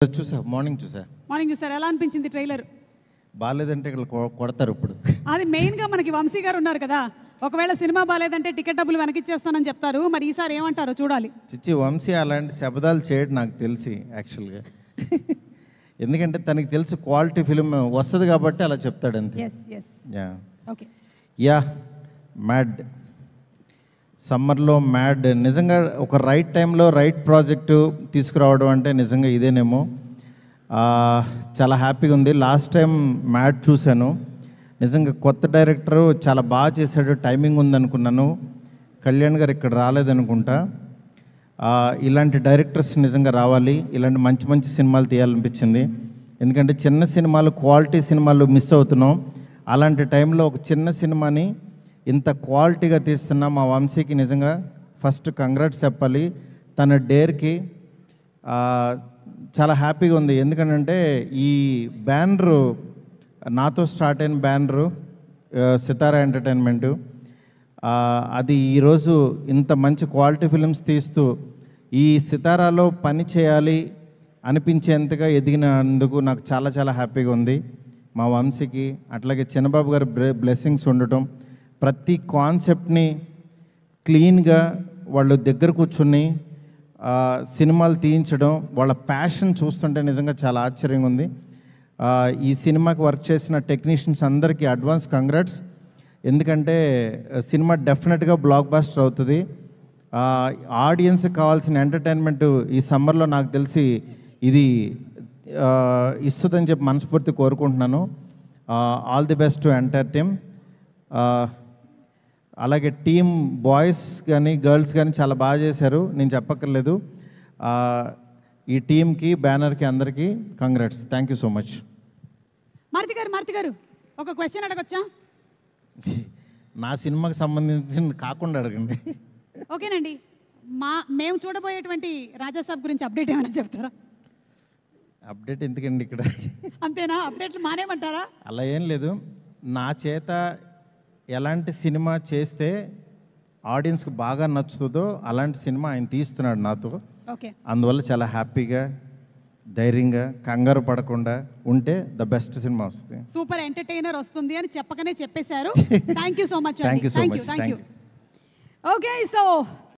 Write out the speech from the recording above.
చూసా మార్నింగ్ చూసారు. ఎలా అనిపించింది ట్రైలర్? బాగాలేదంటే ఇక్కడ కొడతారు. ఇప్పుడు అది మెయిన్గా మనకి వంశీ గారు ఉన్నారు కదా, ఒకవేళ సినిమా బాగాలేదంటే టికెట్ డబ్బులు వెనకిచ్చేస్తానని చెప్తారు. మరి ఈసారి ఏమంటారో చూడాలి. చిచ్చి వంశీ అలాంటి శబ్దాలు చేయడం నాకు తెలిసి యాక్చువల్గా ఎందుకంటే తనకి తెలిసి క్వాలిటీ ఫిలిం వస్తుంది కాబట్టి అలా చెప్తాడు అంతే. యా మ్యాడ్ సమ్మర్లో మ్యాడ్ నిజంగా ఒక రైట్ టైంలో రైట్ ప్రాజెక్టు తీసుకురావడం అంటే నిజంగా ఇదేనేమో. చాలా హ్యాపీగా ఉంది. లాస్ట్ టైం మ్యాడ్ చూశాను, నిజంగా కొత్త డైరెక్టరు చాలా బాగా చేశాడు, టైమింగ్ ఉందనుకున్నాను. కళ్యాణ్ గారు ఇక్కడ రాలేదనుకుంటా. ఇలాంటి డైరెక్టర్స్ నిజంగా రావాలి, ఇలాంటి మంచి మంచి సినిమాలు తీయాలనిపించింది. ఎందుకంటే చిన్న సినిమాలు క్వాలిటీ సినిమాలు మిస్ అవుతున్నాం. అలాంటి టైంలో ఒక చిన్న సినిమాని ఇంత క్వాలిటీగా తీస్తున్న మా వంశీకి నిజంగా ఫస్ట్ కంగ్రాట్స్ చెప్పాలి. తన డేర్కి చాలా హ్యాపీగా ఉంది. ఎందుకంటే ఈ బ్యానరు నాతో స్టార్ట్ అయిన బ్యానరు సితారా ఎంటర్టైన్మెంటు, అది ఈరోజు ఇంత మంచి క్వాలిటీ ఫిలిమ్స్ తీస్తూ ఈ సితారాలో పని చేయాలి అనిపించేంతగా ఎదిగినందుకు నాకు చాలా చాలా హ్యాపీగా ఉంది. మా వంశీకి అట్లాగే చిన్నబాబు గారి బ్లెస్సింగ్స్ ఉండటం, ప్రతి కాన్సెప్ట్ని క్లీన్గా వాళ్ళు దగ్గర కూర్చుని సినిమాలు తీయించడం, వాళ్ళ ప్యాషన్ చూస్తుంటే నిజంగా చాలా ఆశ్చర్యంగా ఉంది. ఈ సినిమాకి వర్క్ చేసిన టెక్నీషియన్స్ అందరికీ అడ్వాన్స్ కంగ్రాట్స్. ఎందుకంటే సినిమా డెఫినెట్గా బ్లాక్ బాస్టర్ అవుతుంది. ఆడియన్స్కి కావాల్సిన ఎంటర్టైన్మెంట్ ఈ సమ్మర్లో నాకు తెలిసి ఇది ఇస్తుందని చెప్పి మనస్ఫూర్తి కోరుకుంటున్నాను. All the best to entire team. అలాగే టీమ్ బాయ్స్ కానీ గర్ల్స్ కానీ చాలా బాగా చేశారు, నేను చెప్పక్కర్లేదు. ఈ టీంకి బ్యానర్కి అందరికీ congrats. Thank you so much. Maruti గారు ఒక క్వశ్చన్ అడగొచ్చా? నా సినిమాకి సంబంధించిన కాకుండా అడగండి. ఓకేనండి. మేము చూడబోయేటువంటి రాజాసాబ్ గురించి అప్డేట్ ఏమైనా చెప్తారా? అప్డేట్ ఎందుకండి ఇక్కడ? అంతేనా? అప్డేట్లు మానేమంటారా? అలా ఏం లేదు. నా చేత ఎలాంటి సినిమా చేస్తే ఆడియన్స్కి బాగా నచ్చుతుందో అలాంటి సినిమా ఆయన తీస్తున్నాడు నాతో. ఓకే. అందువల్ల చాలా హ్యాపీగా ధైర్యంగా కంగారు పడకుండా ఉంటే ద బెస్ట్ సినిమా వస్తుంది. సూపర్ ఎంటర్టైనర్ వస్తుంది అని చెప్పకనే చెప్పేశారు. Thank you so much. Thank you so much. Okay, so